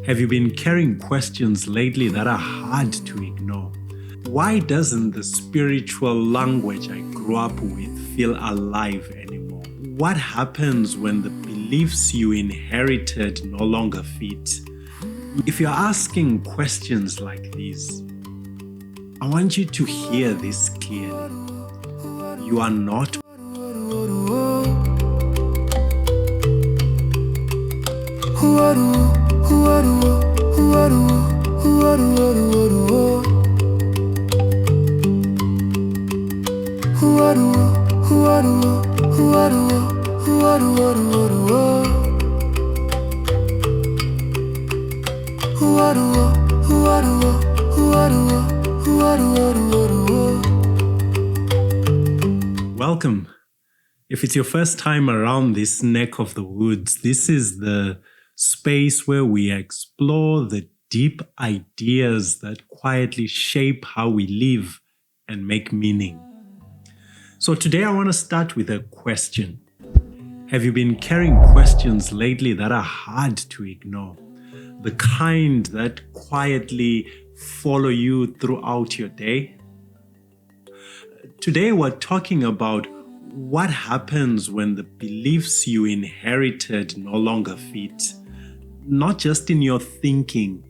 Have you been carrying questions lately that are hard to ignore? Why doesn't the spiritual language I grew up with feel alive anymore? What happens when the beliefs you inherited no longer fit? If you're asking questions like these, I want you to hear this clearly. You are not Welcome. If it's your first time around this neck of the woods, this is the space where we explore the deep ideas that quietly shape how we live and make meaning. So today I want to start with a question. Have you been carrying questions lately that are hard to ignore? The kind that quietly follow you throughout your day? Today we're talking about what happens when the beliefs you inherited no longer fit, not just in your thinking,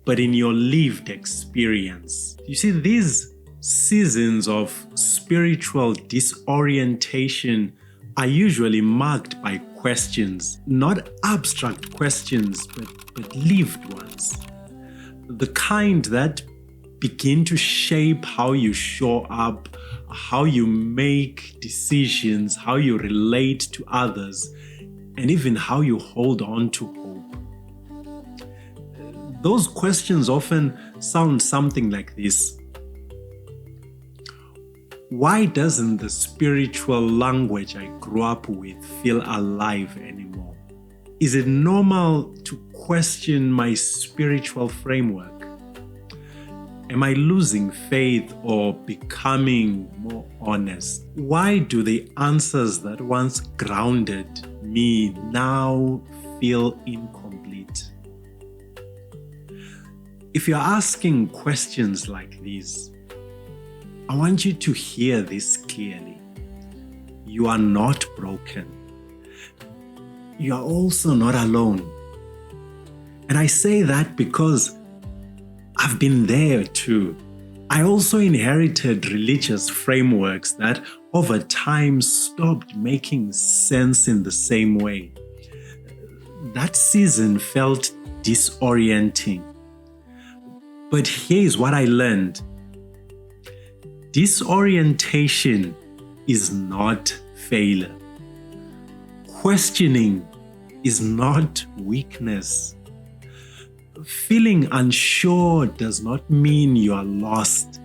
but in your lived experience. You see, these seasons of spiritual disorientation are usually marked by questions, not abstract questions, but lived ones. The kind that begin to shape how you show up, how you make decisions, how you relate to others, and even how you hold on to hope. Those questions often sound something like this. Why doesn't the spiritual language I grew up with feel alive anymore? Is it normal to question my spiritual framework? Am I losing faith or becoming more honest? Why do the answers that once grounded me now feel incomplete? If you're asking questions like these, I want you to hear this clearly. You are not broken. You are also not alone. And I say that because I've been there too. I also inherited religious frameworks that over time stopped making sense in the same way. That season felt disorienting. But here's what I learned. Disorientation is not failure. Questioning is not weakness. Feeling unsure does not mean you are lost.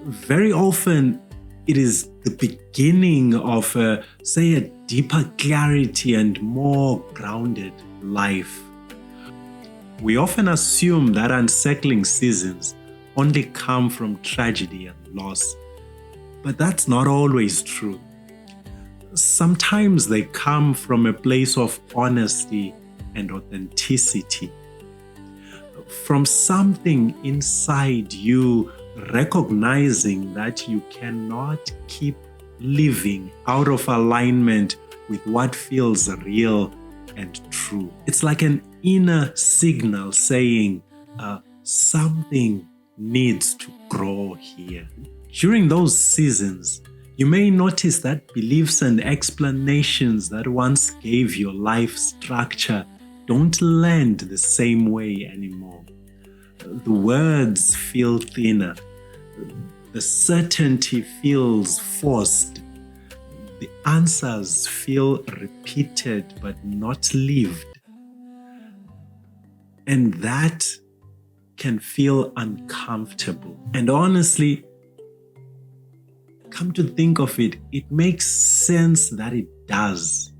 Very often, it is the beginning of a deeper clarity and more grounded life. We often assume that unsettling seasons only come from tragedy and loss, but that's not always true. Sometimes they come from a place of honesty and authenticity. From something inside you recognizing that you cannot keep living out of alignment with what feels real and true. It's like an inner signal saying something needs to grow here. During those seasons, you may notice that beliefs and explanations that once gave your life structure don't land the same way anymore. The words feel thinner. The certainty feels forced. The answers feel repeated but not lived. And that can feel uncomfortable. And honestly, come to think of it, it makes sense that it does.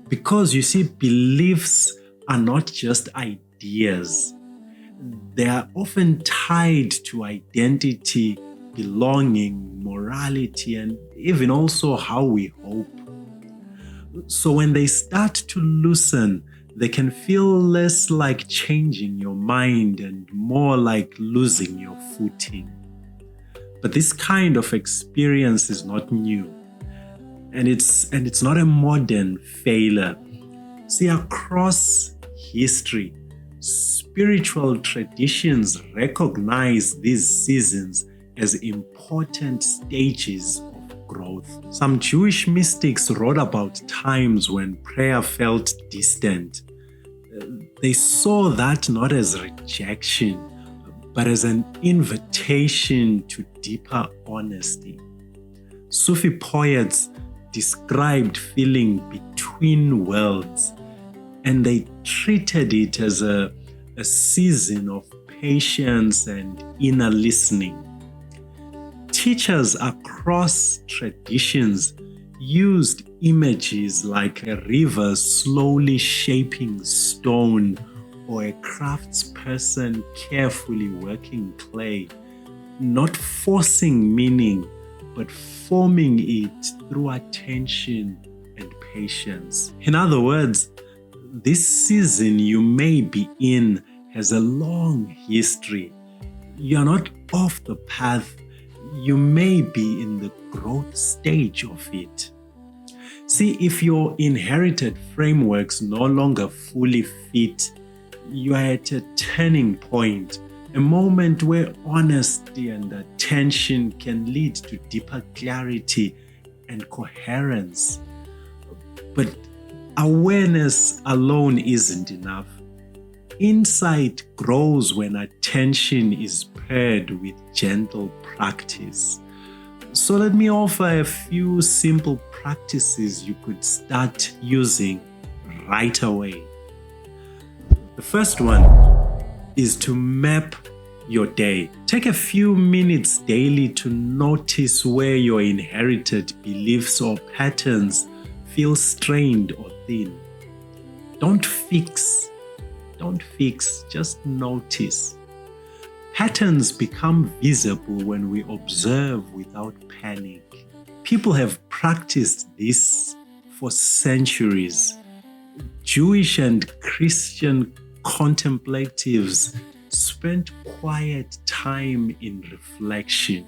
Because you see, beliefs are not just ideas. They are often tied to identity, belonging, morality, and even also how we hope. So when they start to loosen, they can feel less like changing your mind and more like losing your footing. But this kind of experience is not new, and it's not a modern failure. See, across history, spiritual traditions recognize these seasons as important stages of growth. Some Jewish mystics wrote about times when prayer felt distant. They saw that not as rejection, but as an invitation to deeper honesty. Sufi poets described feeling between worlds, and they treated it as a season of patience and inner listening. Teachers across traditions used images like a river slowly shaping stone or a craftsperson carefully working clay, not forcing meaning, but forming it through attention and patience. In other words, this season you may be in has a long history. You're not off the path. You may be in the growth stage of it. See, if your inherited frameworks no longer fully fit, you are at a turning point, a moment where honesty and attention can lead to deeper clarity and coherence. But awareness alone isn't enough. Insight grows when attention is paired with gentle practice. So let me offer a few simple practices you could start using right away. The first one is to map your day. Take a few minutes daily to notice where your inherited beliefs or patterns feel strained or thin. Don't fix, just notice. Patterns become visible when we observe without panic. People have practiced this for centuries. Jewish and Christian contemplatives spent quiet time in reflection,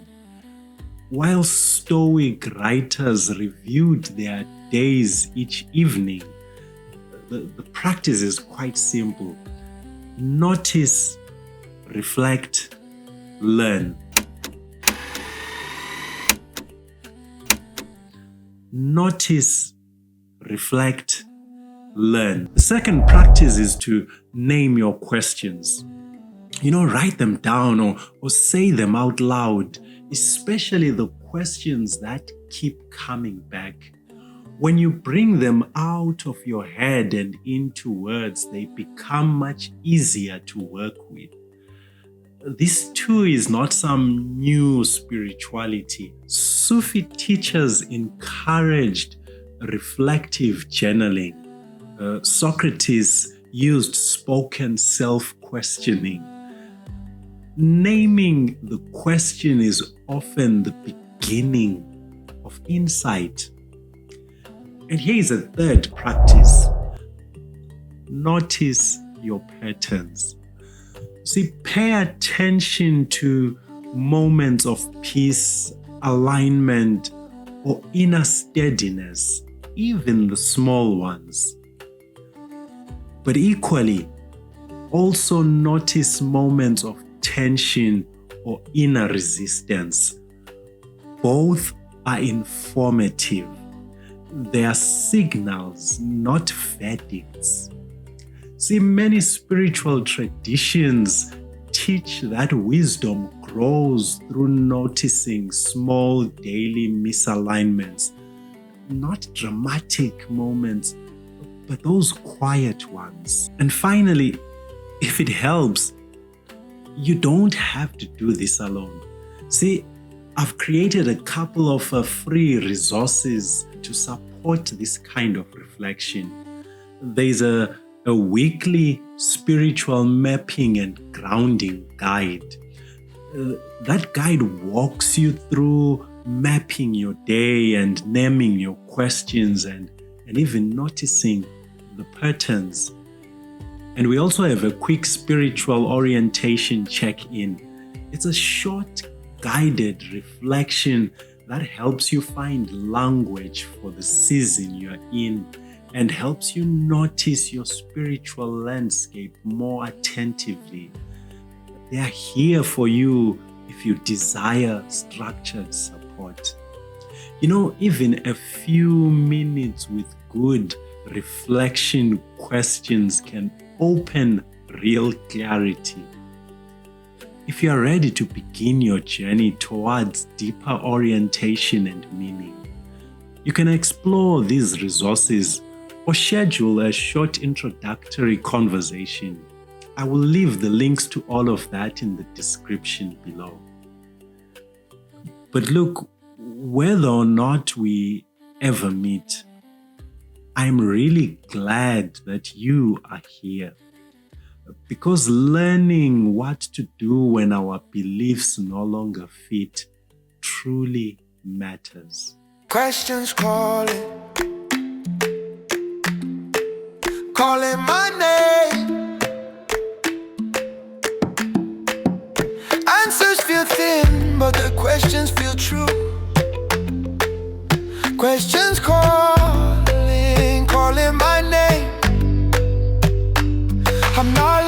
while Stoic writers reviewed their days each evening. The practice is quite simple. Notice, reflect, learn. Notice, reflect, learn. The second practice is to name your questions. Write them down or say them out loud, especially the questions that keep coming back. When you bring them out of your head and into words, they become much easier to work with. This too is not some new spirituality. Sufi teachers encouraged reflective journaling. Socrates used spoken self-questioning. Naming the question is often the beginning of insight. And here is a third practice. Notice your patterns. See, pay attention to moments of peace, alignment, or inner steadiness, even the small ones. But equally, also notice moments of tension or inner resistance. Both are informative. They are signals, not verdicts. See, many spiritual traditions teach that wisdom grows through noticing small daily misalignments, not dramatic moments, but those quiet ones. And finally, if it helps, you don't have to do this alone. See, I've created a couple of free resources to support this kind of reflection. There's a weekly spiritual mapping and grounding guide. That guide walks you through mapping your day and naming your questions and even noticing the patterns. And we also have a quick spiritual orientation check-in. It's a short, guided reflection that helps you find language for the season you're in and helps you notice your spiritual landscape more attentively. They are here for you if you desire structured support. Even a few minutes with good reflection questions can open real clarity. If you are ready to begin your journey towards deeper orientation and meaning, you can explore these resources or schedule a short introductory conversation. I will leave the links to all of that in the description below. But look, whether or not we ever meet, I'm really glad that you are here, because learning what to do when our beliefs no longer fit truly matters. Questions calling my name. Answers feel thin, but the questions feel true. Questions calling my name. I'm not